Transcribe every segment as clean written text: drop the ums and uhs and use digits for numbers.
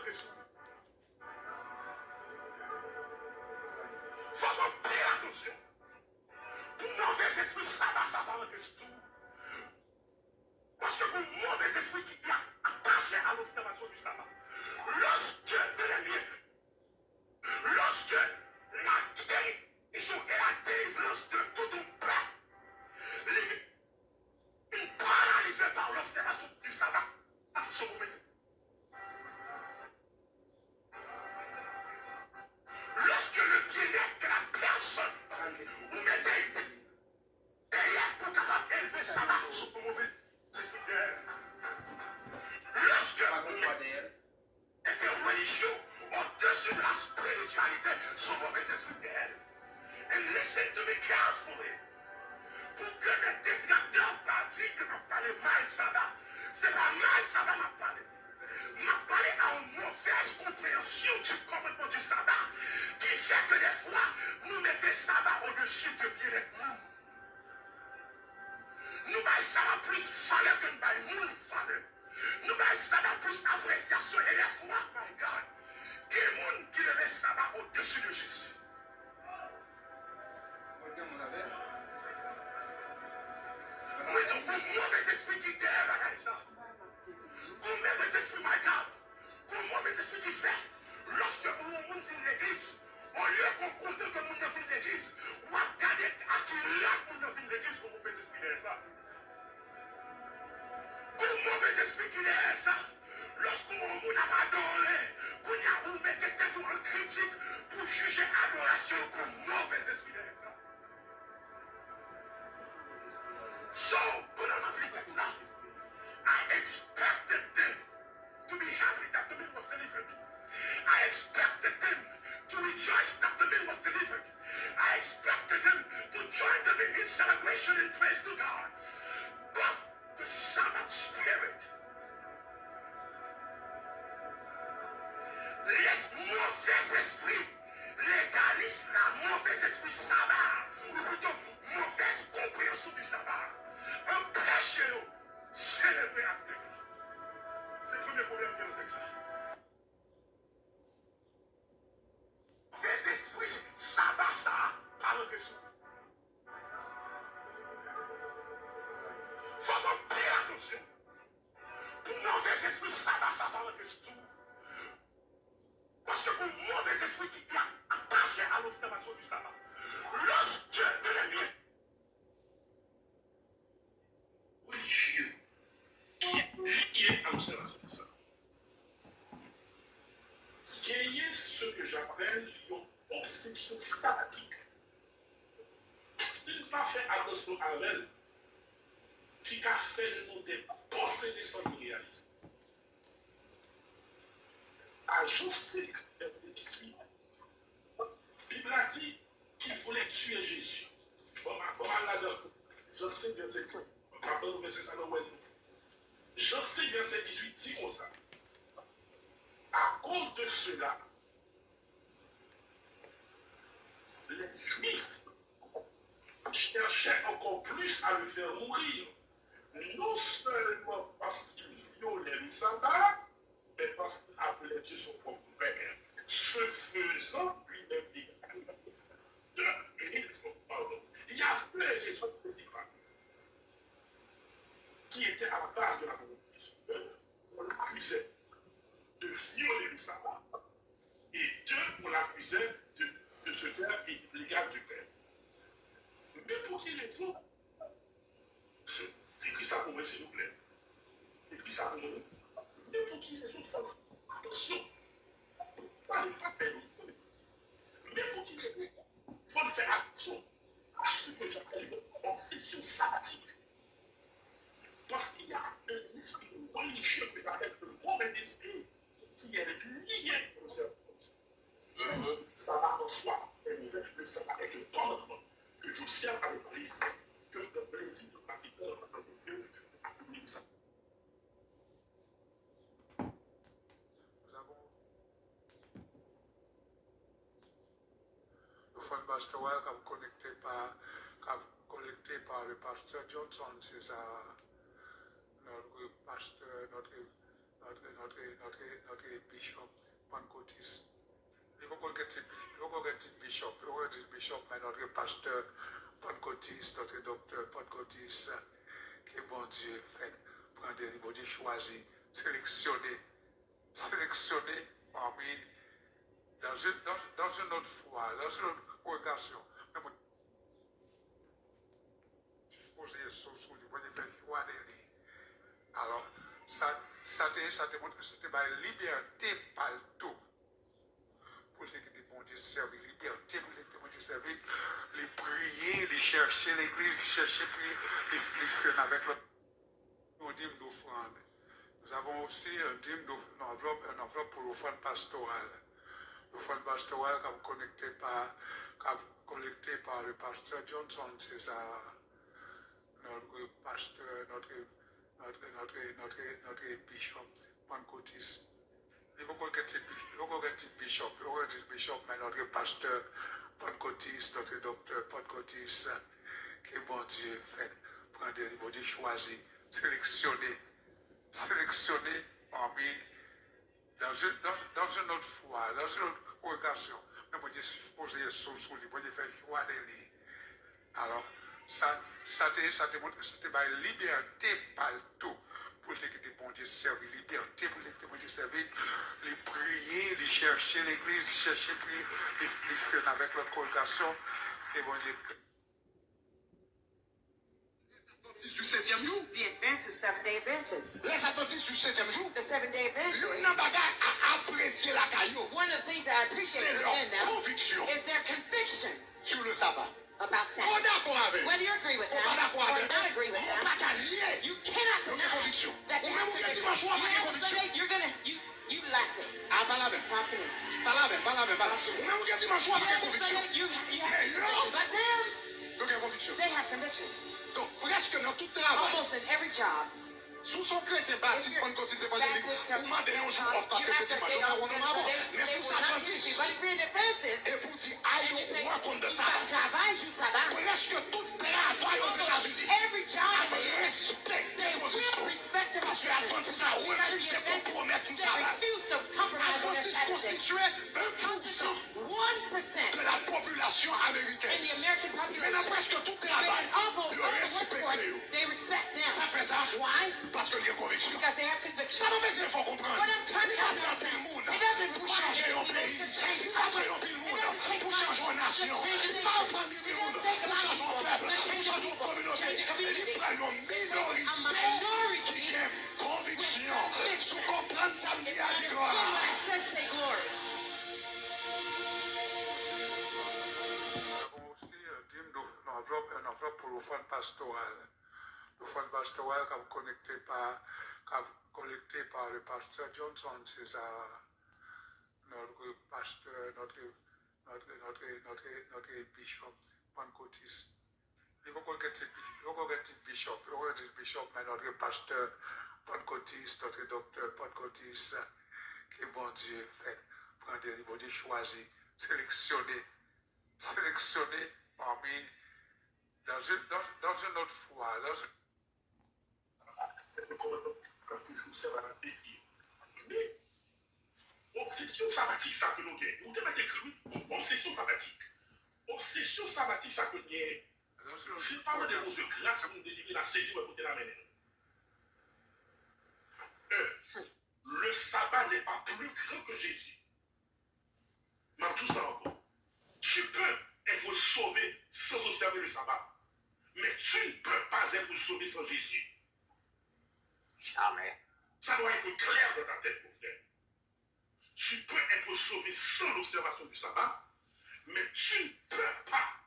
malgré tout. Faisons bien attention. Pour mauvais esprit, ça va malgré tout. Parce que pour mauvais esprit qui vient attaché à l'observation du sabbat, lorsque la guérison et la délivrance de tout ton peuple, une paralysée par l'observation du sabbat, sont mauvais. Lorsque le bien-être de la personne, vous mettez derrière pour capable d'élever le sabbat, sont mauvais esprit d'elle. Lorsque vous êtes religieux au-dessus de la spiritualité, sont mauvais esprit d'elle. And listen to me carefully. Pour que les détracteurs disent que m'a parlé mal sabbat, c'est pas mal sabbat m'a parlé. M'a parlé à une mauvaise compréhension du commandement du sabbat, qui fait que des fois, nous mettons sabbat au-dessus de bien-être nous. Nous mettons sabbat plus valeur que nous mettons valeur. Nous mettons sabbat plus appréciation et des fois, my God, il y a des gens qui le met sabbat au-dessus de Jésus. Moi, je vous mauvais esprit qui t'aime à ça. Vous mauvais esprit, my God. Vous mauvais esprit qui fait. Lorsque vous vient l'église, au lieu qu'on compte que nous ne vient l'église, ou à garder à qui là nous ne vient l'église, vous mauvais esprit derrière ça. Vous mauvais esprit qui derrière ça. Lorsqu'on n'a pas adoré, qu'on y a où mettez tête en critique pour juger adoration comme mauvais esprit derrière ça. So, put on my pretext now. I expected them to be happy that the man was delivered. I expected them to rejoice that the man was delivered. I expected them to join them in celebration and praise to God. But the Sabbath spirit, les mauvais esprits légalisent la mauvais esprit sabbat, ou plutôt mauvaise compréhension du sabbat. Un péché, célébrer la vie. C'est le premier problème que nous avons ça. Mauvais esprit sabbat, ça, parle de ça. Faisons bien attention. Pour mauvais esprit sabbat, ça parle de tout. Parce que pour mauvais esprit qui vient attaché à l'observation du sabbat, lorsque l'ennemi religieux qui est à l'observation du sabbat, qui est ce que j'appelle une obsession sabbatique. Il n'a pas fait attention à elle, qui a fait le nom des possédés sans réaliser. À Jean 5, verset 18, la Bible a dit qu'il voulait tuer Jésus. Bon, là-dedans, Jean 5, verset 18, pardon, verset ça, Jean 5, verset 18 dit comme ça. À cause de cela, les Juifs cherchaient encore plus à le faire mourir. Non seulement parce qu'il violait le sabbat, mais parce qu'il appelait Dieu son propre père. Ce faisant, lui-même dit deux raisons, pardon. Il y a deux raisons principales qui étaient à la base de la convocation. On l'accusait de violer le sabbat. Et deux, on l'accusait de se faire l'égal du père. Mais pour quelle raison? Écris ça pour moi, s'il vous plaît. Écris ça pour moi. Mais pour qui les autres font attention, pas peine. Mais pour qui les autres font faire attention à ce que j'appelle une obsession sabbatique. Parce qu'il y a un esprit religieux que j'appelle le mauvais esprit qui est lié au cerveau. Le sabbat en soi est mauvais, le sabbat est un commandement que j'observe avec plaisir, que le plaisir de pratiquer le commandement de Dieu a publié ça. Pasteur connecté par le pasteur Johnson, c'est ça, notre pasteur, notre notre bishop, Pancotis. Il faut qu'on get bishop, mais notre pasteur, Pancotis, notre docteur, Pancotis, que bon Dieu fait, prendre des bon Dieu choisi, sélectionner parmi, dans une autre foi, dans une autre congregation, même poser sur lui, pour faire choix de lui. Alors, ça te montre que c'était ma liberté par tout. Pour te dire bon Dieu servir, liberté pour te bon Dieu servir, les prier, les chercher l'église, chercher prier, les faire avec l'autre. Nous dîmes d'offrande. Nous avons aussi une enveloppe pour l'offrande pastorale. L'offrande pastorale qui est collectée par le pasteur Johnson César, notre pasteur, notre bishop, Pancotis. Il faut qu'on get bishop, mais notre pasteur, Pancotis, notre docteur, Pancotis, que bon Dieu fait, prendre des bon Dieu choisi, sélectionner parmi, dans une autre foi, dans une autre congregation, mais bon Dieu poser sur lui, bon Dieu faire choix de lui. Alors, ça te montre que c'était ma liberté partout pour te dire bon Dieu servir, liberté pour te dire bon Dieu servir, les prier, les chercher l'église, chercher prier, les faire avec l'autre congregation, et bon Dieu. Du 7e jour. The Adventists, Seventh-day Adventists. Les Adventistes du 7e jour. The Seventh-day Adventists. L'un bagaille à apprécier la caillou. One of the things that I appreciate C'est leur within them conviction is their convictions sur le sabbat. about On est Sabbath. d'accord avec. Whether you agree with On them est d'accord or avec. not agree with On them, pas qu'à lier. you cannot Nos deny convictions. that Ou you même have ou bien convictions. dimanche, on You a des have convictions. Sunday, you're gonna, you lack it. Ah, pas la même. Talk to me. Pas la même. Ou même ou bien dimanche, on a You des have convictions. Sunday, you have Mais conviction. non. But them, Nos convictions. they have conviction. Donc, presque dans tout travail, Almost in every job. sous son chrétien baptiste, pentecôtiste, évangélique, ou m'a donné un jour off parce que c'est dimanche, on va rendre avant. Mais sous sa baptiste, But if you're an Adventist, et pour dire, aïe, and you say, on raconte de ça. travail, joue sabbat. Presque tout travail aux États-Unis. Every job, Respecte they les will positions. respect the Parce que l'Adventiste a refusé de compromettre tout They ça. refuse to compromise on their L'Adventiste Sabbath. constituait 1% 1% de la population in américaine. the American Maintenant, population. presque tout But travail, almost le all the workforce, respecte. they respect Ça them. fait ça Why? parce qu'il y a conviction. Because they have conviction. Ça m'a besoin, il faut comprendre. But I'm trying to Il y a help pas you de understand. monde It doesn't pour require changer un people pays. to change Il the n'y a pas country. de It monde doesn't take pour much changer une to nation. change a Il n'y a nation. pas de It monde doesn't take a pour lot of changer un people peuple. to change Pour a changer une people, communauté. change a community. Il prend une It takes a minorité minority qui a conviction. Sous comprendre ça me dit à understand gloire. what I said, say glory. Nous avons aussi une enveloppe pour l'offrande pastorale. L'offrande pastorale qui est collectée par le pasteur Johnson César, notre pasteur, notre bishop, Pancotis. Il faut qu'on get bishop, mais notre pasteur, Pancotis, notre docteur, Pancotis, que bon Dieu fait, prendre des bon Dieu choisi, sélectionner parmi, dans une autre foi, C'est le commandement que je vous sers à la plaisir. Mais, obsession sabbatique, ça que nous gagnons. Vous devez écrire, obsession sabbatique. Obsession sabbatique, ça que nous gagnons. C'est pas des mots de grâce pour nous délivrer la saisie ou côté la main. Le sabbat n'est pas plus grand que Jésus. Mais tout ça encore. Tu peux être sauvé sans observer le sabbat. Mais tu ne peux pas être sauvé sans Jésus. Jamais. Ça doit être clair dans ta tête, mon frère. Tu peux être sauvé sans l'observation du sabbat, mais tu ne peux pas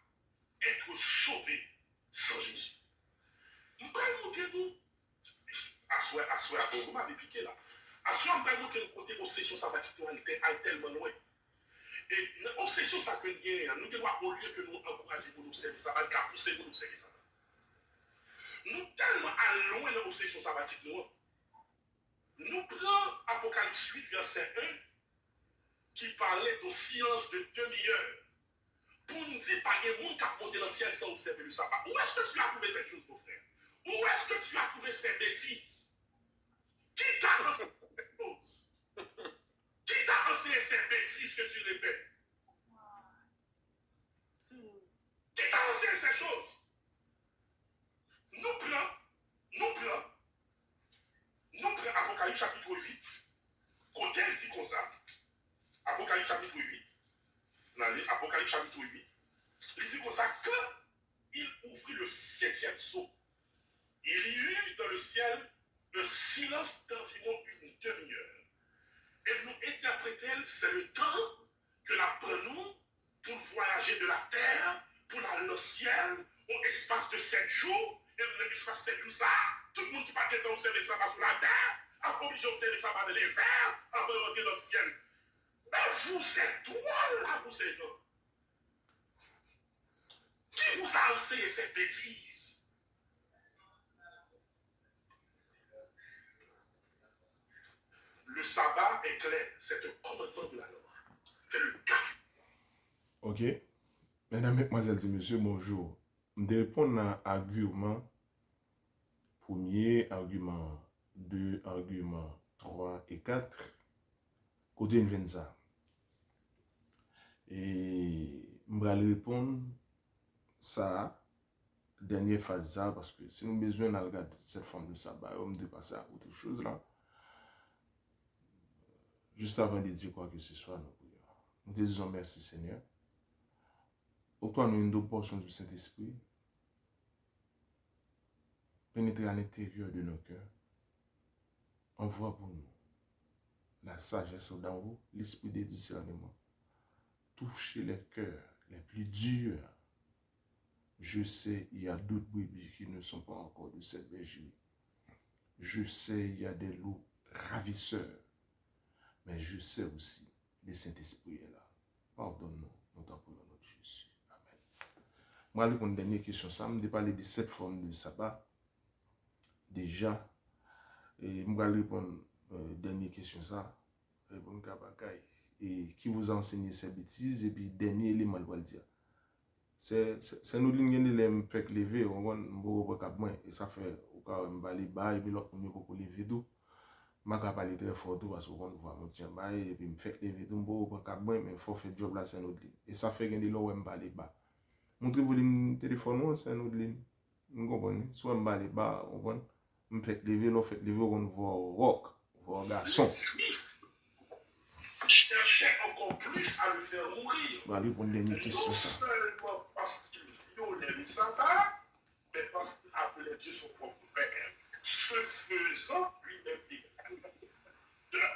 être sauvé sans Jésus. Je vais montrer nous. Vous m'avez piqué là. Je vais montrer le côté obsession sabbatique est tellement loin. Et l'obsession ça que nous devons, au lieu que nous encourager pour nous observer ça, va pousser pour nous observer ça. Nous tellement allons loin de l'obsession sabbatique. Nous prenons Apocalypse 8, verset 1, qui parlait de silence de demi-heure. Pour nous dire, pas de monde qui a monté dans le ciel sans observer le sabbat. Où est-ce que tu as trouvé cette chose, mon frère? Où est-ce que tu as trouvé ces bêtises? Qui t'a lancé? Apocalypse chapitre 8, côté il dit comme ça. Apocalypse chapitre 8. Apocalypse chapitre 8. Il dit comme ça que il ouvrit le 7e sceau. Il y eut dans le ciel un silence d'environ une demi-heure. Et nous interprétons, c'est le temps que nous prenons pour voyager de la terre, pour aller au ciel, au espace de 7 jours. Et dans l'espace de 7 jours, ça, tout le monde qui va être observer ça sur la terre, a obligé d'observer ça dans les airs, avant de rentrer dans le ciel. Mais vous êtes droit là, vous êtes là. Qui vous a enseigné cette bêtise? Le sabbat est clair, c'est un commandement de la loi. C'est le cas. Ok. Mesdames, Mesdemoiselles et Messieurs, bonjour. Je vais répondre à argument premier, argument 2, argument 3 et 4. Côté une vient ça. Et je vais répondre ça, dernière phase ça, parce que si nous avons besoin de regarder cette forme de sabbat, on me dépasser à autre chose là. Juste avant de dire quoi que ce soit, nous te disons merci Seigneur. Octroie nous une double portion du Saint-Esprit. Pénétrer à l'intérieur de nos cœurs. Envoie pour nous la sagesse d'en haut, l'esprit des discernements. Toucher les cœurs les plus durs. Je sais, il y a d'autres brebis qui ne sont pas encore de cette bergerie. Je sais, il y a des loups ravisseurs. Mais je sais aussi, le Saint-Esprit est là. Pardonne-nous, nous t'en prions notre Jésus. Amen. Moi, pour une dernière question, ça me parler de cette forme de sabbat. Déjà, et je vais répondre à la dernière question, ça. Répondre à et qui vous a enseigné ces bêtises, et puis dernier élément, je vais le dire. C'est nous qui nous fait lever, on va nous cap moins, et ça fait, au cas où on va aller bas, et puis l'autre, on va lever tout. Je vais parler très fort parce qu'on voit mon tien bas, et puis me fait lever tout, on va cap moins, mais il faut faire le job là, c'est notre ligne. Et ça fait que nous on va aller bas. Montrez-vous le téléphone, c'est notre ligne. Vous comprenez? Soit on va aller bas, on va me fait lever, on fait lever, on voit rock, on voit garçon. Les Juifs cherchaient encore plus à le faire mourir. Je vais aller pour une dernière question. Non seulement parce qu'il violait le sabbat, mais parce qu'il appelait Dieu son propre Père. Ce faisant, lui-même de la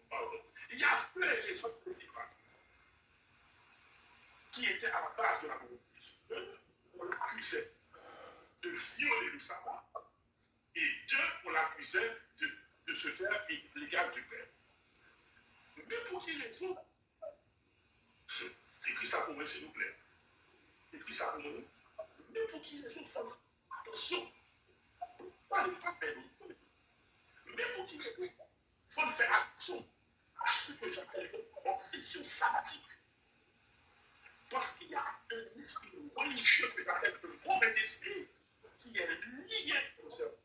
pardon. Il y a plein de raisons principales qui étaient à la base de la volonté. On l'accusait de violer le sabbat, et deux, on l'accusait de se faire l'égal du Père. Mais pour qui raison? Écris ça pour moi, s'il vous plaît. Écris ça pour moi. Mais pour qui raison? Attention. Pas de peine. Mais pour qui raison? Il faut faire attention à ce que j'appelle une obsession sabbatique. Parce qu'il y a un esprit religieux que j'appelle le mauvais esprit qui est lié au cerveau.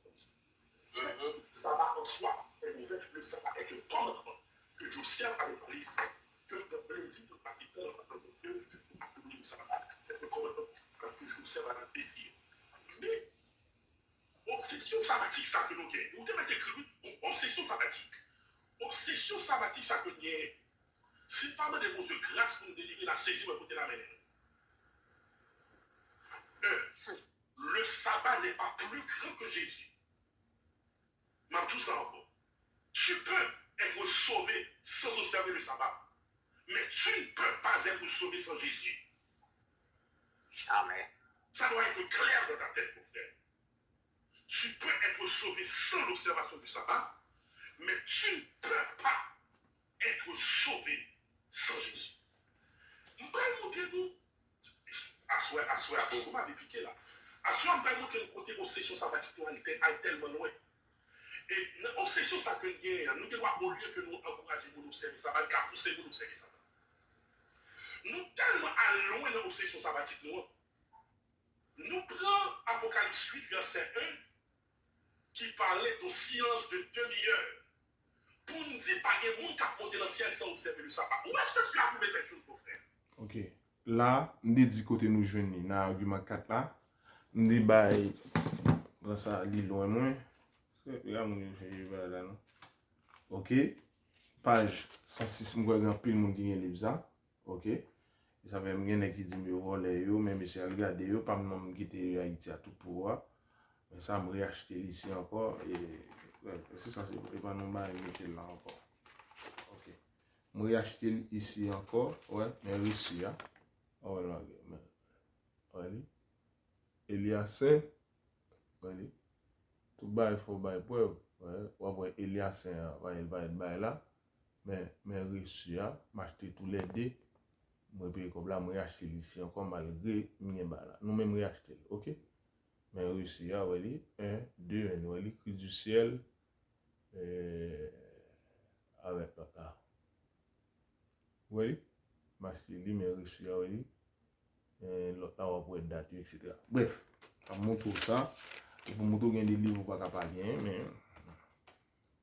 Le sabbat en soi est mauvais. Le sabbat est un commandement que j'observe avec plaisir, que le plaisir de pratiquer le sabbat, c'est un commandement que j'observe avec plaisir. Mais, obsession sabbatique, ça que nous avons. Vous devez écrire obsession sabbatique. Obsession sabbatique, ça que nous avons. C'est pas mal de mots de grâce pour nous délivrer la saisie ou écouter la main. Le sabbat n'est pas plus grand que Jésus. Mais tout ça encore. Tu peux être sauvé sans observer le sabbat. Mais tu ne peux pas être sauvé sans Jésus. Jamais. Ça doit être clair dans ta tête, mon frère. Tu peux être sauvé sans l'observation du sabbat, mais tu ne peux pas être sauvé sans Jésus. Je vais montrer nous. Vous m'avez piqué là. Je vais montrer le côté obsession sabbatique est tellement loin. Et l'obsession ça que nous devons, au lieu que nous encourager pour nous observer ça, car pousser pour nous observer ça. Nous tellement allons dans l'obsession sabbatique, nous prenons Apocalypse 8, verset 1, qui parlait d'un silence de demi-heure. Pour nous dire, pas de monde qui a monté dans le ciel sans observer le sabbat. Où est-ce que tu as trouvé cette chose, mon frère? Ok. Là, nous dit côté nous joindre dans l'argument 4 là. Nous dit, bah, dans ça, l'île loin moins. Regarde, nous, je vais là, non? Ok? Page 106, mwen gen pil moun ki gen liv sa. Ok? Ça fait mwen qui dit me voler yo, mais monsieur a regardé yo, pas m'nom quitter Haïti à tout pouvoir. Mais ça me réacheter ici encore et ouais, c'est ça c'est pas non ba mettre là encore. OK. Me réacheter ici encore, ouais, mais reçu hein. Oh là, ouais. Eliasin, ouais. Tout bas il faut bail pour ouais, ouais Eliasin va être là. Mais reçu hein, m'acheter tous les deux. Moi paye comme là moi acheter ici encore malgré mien ba là nous même acheter OK mais réussi à ouais 1 2 1 ouais cri du ciel avec là oui m'acheter lui mais réussi à ouais l'autre là on peut date etc. Bref on montre ça pour montrer gain des livres pas capable bien mais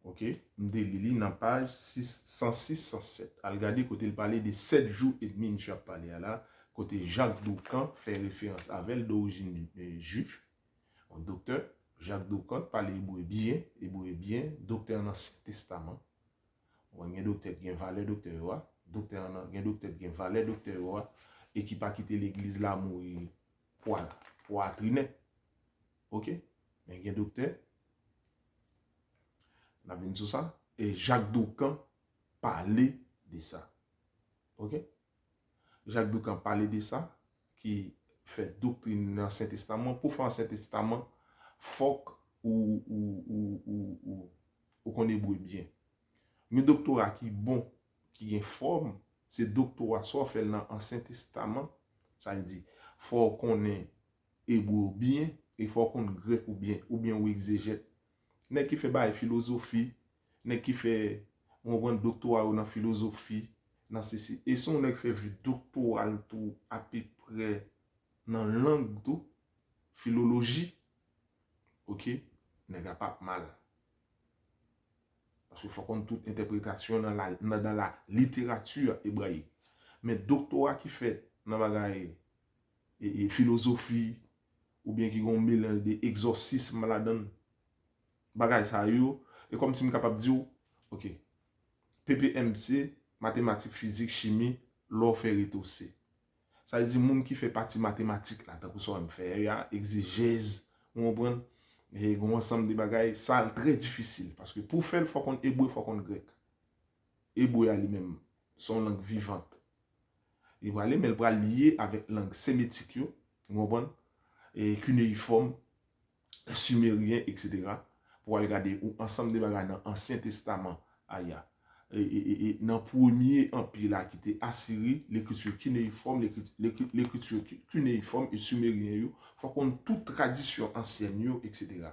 OK, m'deli dans page 106 107. Al regarder côté il parler de 7 jours et demi m'ch'a parlé là, côté Jacques Doucan fait référence avec d'origine juif. Un docteur Jacques Doucan parle hébreu bien, docteur dans l'Ancien Testament. On a un docteur qui a valeur docteur docteur un docteur qui a valeur docteur et qui pas quitter l'église là mourir poitrine. OK? Mais un docteur n'a vu sur ça et Jacques Doucan parlait de ça. OK? Jacques Doucan parlait de ça qui fait doctrine dans l'Ancien Testament. Pour faire l'Ancien Testament, faut ou qu'on est bien. Un doctorat qui bon, qui est forme, c'est doctorat soit fait dans l'Ancien Testament, ça veut dire faut qu'on est hébreu bien et faut qu'on grec ou bien ou exégète. Nèg qui fait bail philosophie, nèg qui fait on prend doctorat dans philosophie, dans ceci et son nèg fait doctorat tout à peu près dans langue tout philologie. OK, nèg a pas mal. Parce qu'il faut qu'on toute interprétation dans la littérature hébraïque. Mais doctorat qui fait dans bagaille et philosophie ou bien qui gon mélange des exorcismes là-dedans bagay ça yo et comme si me capable dire OK PPMC mathématiques physique chimie l'or fait retourner ça veut dire moun qui fait partie mathématique là tant que ça me fait ya exégèse on comprend et un ensemble de bagay ça très difficile parce que pour faire il faut qu'on hébreu faut qu'on grec hébreu a lui-même son langue vivante il va aller mais il va lier avec langue sémitique yo on comprend et cunéiforme sumérien etc. pour regarder ou ensemble de bagages dans l'Ancien Testament aya et dans premier empire là qui était Assyrie l'écriture cunéiforme l'écriture cunéiforme et sumérien yo faut qu'on toute tradition ancienne yo etc.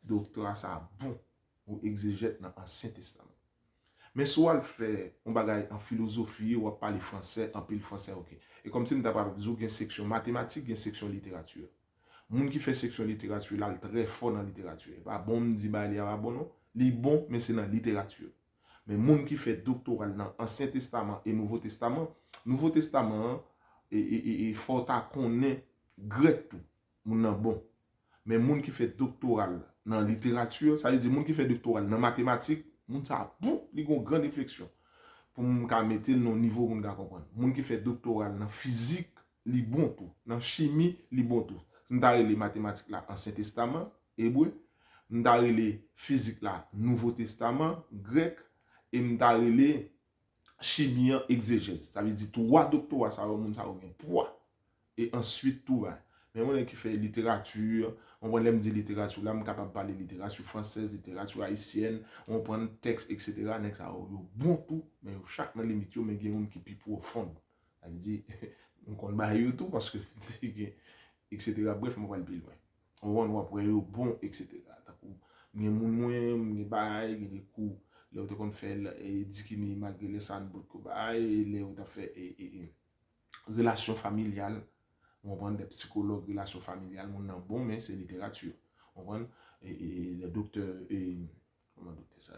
Doctorat ça bon ou exégète dans l'Ancien Testament mais soit le fait on bagaille en philosophie ou parler français en pile français OK et comme si nous t'avons dit qu'il y a une section mathématique il y a une section littérature. Moun qui fait section littérature là très fort dans littérature pas bon me dit bah il est bon non li bon mais c'est dans littérature mais moun qui fait doctorat dans Ancien Testament et Nouveau Testament et faut ta connaît grec tout moun nan bon mais moun qui fait doctorat dans littérature ça veut dire moun qui fait doctorat dans mathématiques moun ça bon li gon grande réflexion pour moun ka mettre non niveau moun ka comprendre moun qui fait doctorat dans physique li bon tout dans chimie li bon tout m'ta les mathématiques là Ancien Testament hébreu m'ta les physique là Nouveau Testament grec et m'ta les chimie exégèse ça veut dire trois doctorats ça va moun ça gain poids et ensuite tout va mais on qui fait littérature on va l'aime dire littérature là capable parler littérature française littérature haïtienne on prend texte etc. nek ça bon tout mais chaque dans limite mais gen moun qui plus profond ça veut dire on compte ba tout parce que etc. Bref, on va le plus loin. On va après bon, etc. Mais moun moins, mais bail, des coups, là où on fait dikini malgré les sandbox ko bail, là où on fait relation familiale, on prend des psychologues relation familiale, mon nan bon mais c'est littérature. On prend et le docteur comment docteur ça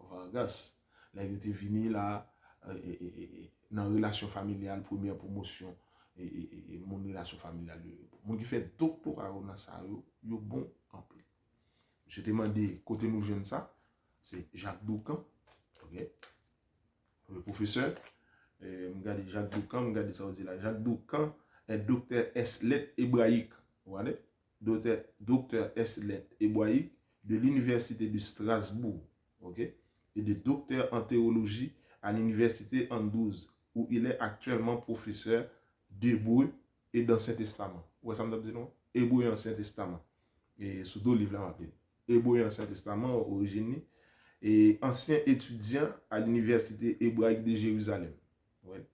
Vargas, là il était venu là dans relation familiale première promotion et mon relation familiale mon qui fait doctorat dans ça yo bon en plus je te demandé côté nous jeune ça c'est Jacques Doucan, ok? Le professeur, regardez Jacques Doucan, regardez ça aussi là. Jacques Doucan est docteur S. lettres hébraïques, vous voyez? Docteur S. lettres hébraïques de l'Université de Strasbourg, ok? Et de docteur en théologie à l'Université Andouze, où il est actuellement professeur d'hébreu et d'Ancien Testament. Où est-ce que ça me dit non? Hébreu et Ancien Testament. Et sous deux livres là, Hébreu et Ancien Testament, origine, et ancien étudiant à l'Université hébraïque de Jérusalem. Ouais.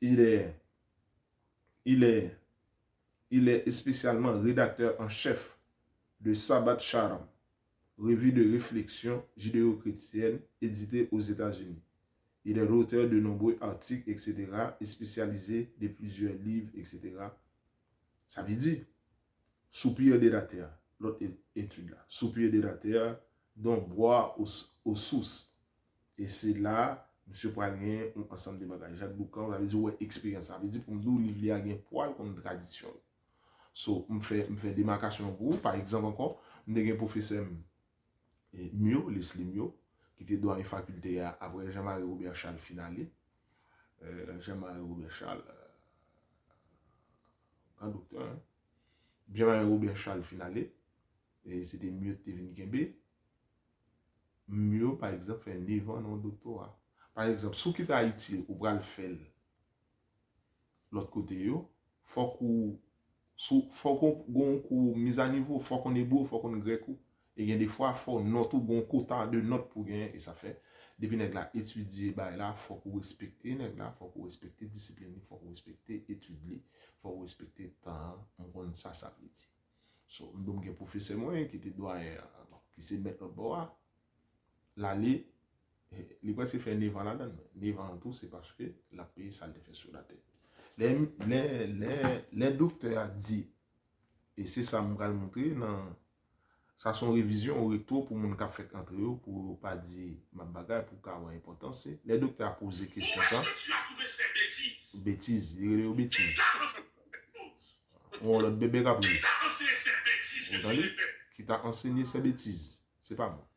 Il est spécialement rédacteur en chef de Sabbat Shalom, revue de réflexion judéo-chrétienne éditée aux États-Unis. Il est l'auteur de nombreux articles, etc., et spécialisé de plusieurs livres, etc. Ça veut dire, soupir de la terre, l'autre étude là, soupir de la terre, dont bois aux sources. Et c'est là, M. Poilien, on ensemble de bagages. Jacques Doucan, ça veut dire, ouais, expérience. Ça veut dire, pour nous, il y a un poil comme tradition. So, on fait démarcation pour, par exemple, encore, on a un professeur Mio, Leslie Mio, qui était dans une faculté après Jean-Marie Robert Charles Finalé. Jean-Marie Robert Charles, un docteur, hein? Jean-Marie Robert Charles Finalé, et c'était Mio de Tevin Kembe. Mio, par exemple, fait 9 ans dans le doctorat. Par exemple, si vous quittez Haïti, ou bral faire l'autre côté, il faut qu'on mise à niveau, faut qu'on est beau, faut qu'on est grec. Et il y a des fois, il faut notre bon quota de notes pour gagner. Et ça fait, depuis que là étudier, bah là, faut qu'on respecte, là, faut qu'on respecte discipline, faut qu'on respecte étudier, faut qu'on respecte temps, on ça veut dire. So, donc, un professeur moi qui était doyen, qui s'est mettre au bord, l'aller, il va se faire 9 ans là-dedans. 9 ans en tout, c'est parce que la paix, ça le fait sur la tête. Les docteurs ont dit, et c'est ça que je vais montrer dans sa son révision au retour pour mon café entre eux, pour pas dire ma bagarre, pour avoir importance. Les docteurs ont posé question ça. Tu as trouvé ces bêtises. Bêtises, il y a des bêtises. Qui t'a enseigné On l'autre bébé rappelé. Qui t'a enseigné ces bêtises que tu Entendez? répètes? Qui t'a enseigné ces bêtises? C'est pas moi.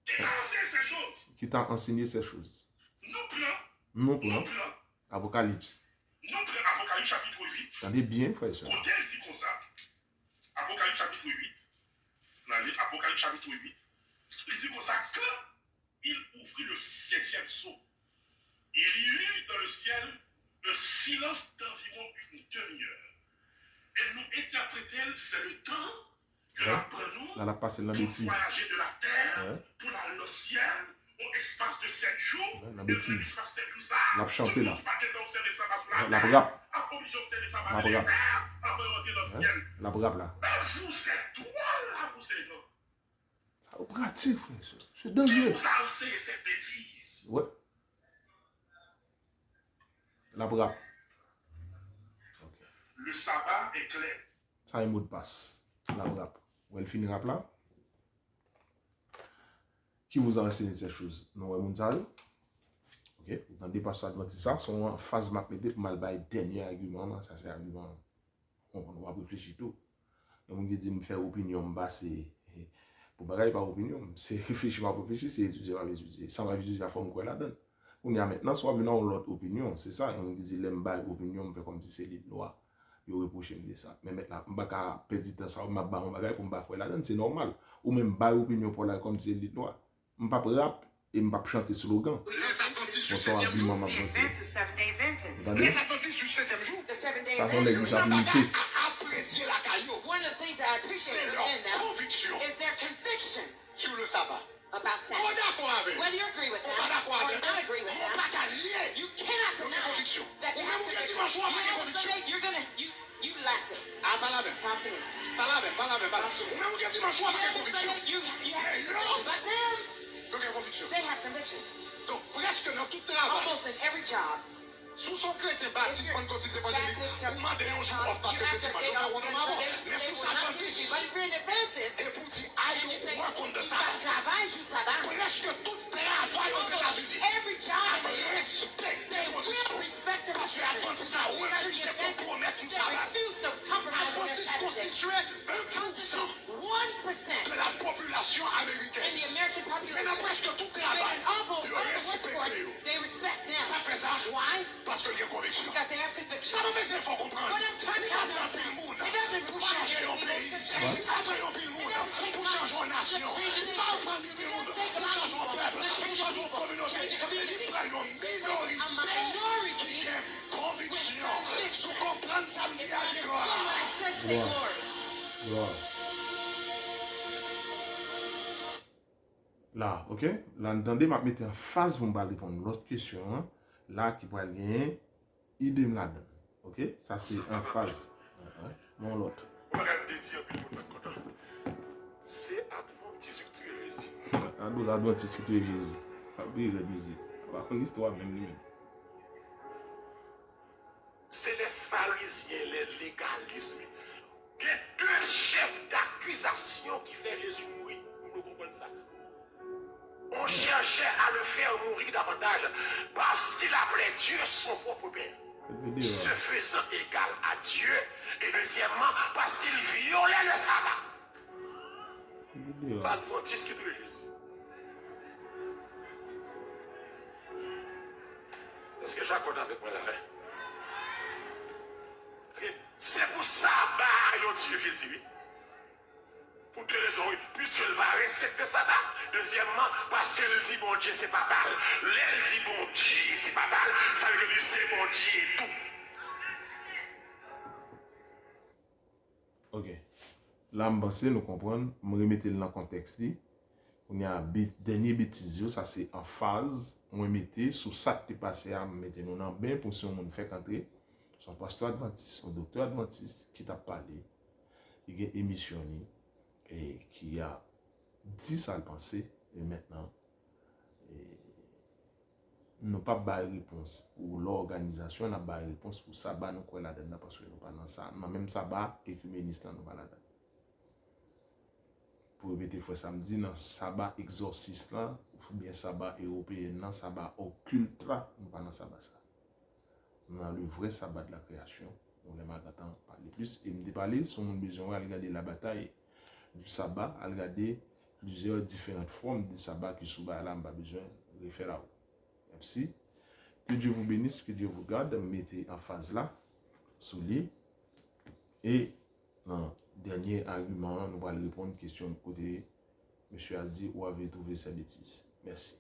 Qui t'a enseigné ces choses? Qui t'a enseigné ces choses? Nous prenons, Non, Apocalypse. Apocalypse chapitre 8. Attendez bien, frère et soeur. Quand elle dit comme ça, Apocalypse chapitre 8, dans le livre Apocalypse chapitre 8, il dit comme ça, quand il ouvrit le 7e sceau, il y eut dans le ciel un silence d'environ une demi-heure. Et nous interprète-t-elle, c'est le temps que la prenons Là, la passe la pour bêtise. voyager de la terre Ouais. pour aller au ciel au espace de 7 jours. Ouais, la Et bêtise. dans l'espace de 7 jours, ça, La chanter là. tout le monde qui va observer ça sur la La terre, brappe. a obligé d'observer ça La par le brappe. désert avant de rentrer dans le ciel. La brappe là. Mais vous, c'est toi là, vous, c'est nous. Ça vous pratique, frère et soeur. C'est Qui dangereux. vous a enseigné cette bêtise? Ouais. La brappe. Ok. Le sabbat est clair. Ça, un mot de passe. La brappe. Où elle finira là? Qui vous a enseigné ces choses? Non, Mounzal. Ok? Vous n'entendez pas ça, ça, sont en phase mappété pour mal bailler dernier argument. Ça, c'est argument. On va réfléchir tout. Donc, on dit, me faire opinion, bah, c'est. Pour bagaille par opinion, c'est réfléchir, pas réfléchir, c'est étudier, pas étudier. Ça va étudier la forme quoi là-dedans. On y a maintenant, soit venant l'autre opinion, c'est ça. On dit, l'aime bailler opinion, on fait comme si c'est les lois. Yo reprocher me ça. Mais maintenant, je ne vais pas perdre du temps ça, je vais pas bagaille pour me faire là-dedans, c'est normal. Ou même bailler opinion pour la comme si c'est les lois. Je ne vais pas rap et je ne vais pas chanter slogan. Bonsoir à vous, maman. The advance is 7-day Adventist. Attendez, Les adventistes du 7e jour. The 7-day ça sont les Adventist. habilités. Apprécier la caillou. One of the things that I appreciate C'est within leur them conviction is their convictions sur le sabbat. about On est Sabbath. d'accord avec. Whether you agree with On them n'est pas d'accord or avec. not agree with On them, n'est pas qu'à lier. you cannot Nos deny convictions. that you On have va vous dire convictions. dimanche soir avec You know, conviction. Sunday, you're gonna you lack it. Ah, pas la même. Talk to me. Pas la même, pas la même, pas la même. On va vous dire dimanche soir You avec know, conviction. Sunday, you have Mais conviction, non. but them, Donc, il y a conviction. they have conviction. Donc, presque dans tout travail, Almost in every job. sous son chrétien baptiste, pentecôtiste, évangélique, vous demandez un jour off parce que c'est dimanche. Donc, on en avant. Mais sous sa baptiste, But if you're an Adventist, et pour dire, aïe, and you say, on rencontre de you ça. got travail, you sabbat. Presque tout travail aux États-Unis. Every job, Respectez they vos will instructions. respect the Parce que l'Adventiste a refusé de compromettre une They sabbat. refuse to compromise on their L'Adventiste Saturday. constituait 1%. 1% de la population in américaine. the American Maintenant, population. presque tout Even travail, almost ils all the respectent workforce, eux. they respect Ça them. fait ça Why? parce qu'il y a conviction. Because they have conviction. Ça m'a besoin de faire comprendre. What I'm trying to Il y a understand, un monde it doesn't pour require changer un you pays. to change Il y a un monde pour changer une nation. Il va prendre un monde pour changer un peuple, pour changer une communauté. Il prend une a minorité qui minority a conviction. Sous comprendre ça me dit à what Jéhovah. I said say Gloire. glory. Gloire. Là, ok? Là, entendez, je vais mettre en phase pour me répondre l'autre question. Hein? Là, qui va gagner, idée me la donne. Ok? Ça, c'est en phase. Mon l'autre. On va regarder dire que le monde va content. C'est adventiste que tu es ici. Nous avons discuté de Jésus. Fabien de Jésus. Par contre, l'histoire même lui-même. C'est les pharisiens, les légalistes. Il y a deux chefs d'accusation qui font Jésus mourir. Vous comprenez ça? On cherchait à le faire mourir davantage parce qu'il appelait Dieu son propre père. Se faisant égal à Dieu. Et deuxièmement, parce qu'il violait le sabbat. C'est adventiste qui trouve Jésus. Est-ce que j'accorde avec moi là? C'est pour sabbat que Dieu Jésus. Pour deux raisons, oui. Puisqu'il va respecter le sabbat. Deuxièmement, parce qu'il dit bon Dieu, c'est pas mal. L'elle dit bon Dieu, c'est pas mal. Ça veut dire c'est bon Dieu et tout. Ok. Là, je pense nous comprendre, je remettre dans le contexte. On y a dernier bêtise, ça c'est en phase. On mettait sous ça qui est passé à mettre nous dans bien pour si on fait entrer. Son pasteur adventiste, son docteur adventiste qui t'a parlé, qui a émissionné et qui a dit ça le pensée et maintenant nous pas de réponse pour l'organisation, n'a pas de réponse pour sabbat nous quoi là-dedans parce que nous pas dans ça, même sabbat écuméniste nous pas là-dedans. Pour répéter fois samedi dans sabbat exorciste là ou bien sabbat européen dans sabbat occulte là nous pas dans sabbat ça. Nous avons le vrai sabbat de la création. On aimerait attendre parler plus et me parler sur mon besoin à regarder la bataille du sabbat, à regarder plusieurs différentes formes de sabbat qui sont là, on pas besoin de refaire là. Merci. Que Dieu vous bénisse, que Dieu vous garde, mettez en phase là, sous lit. Et dernier argument, nous allons répondre à une question de côté. Monsieur a dit, où avez-vous trouvé sa bêtise? Merci.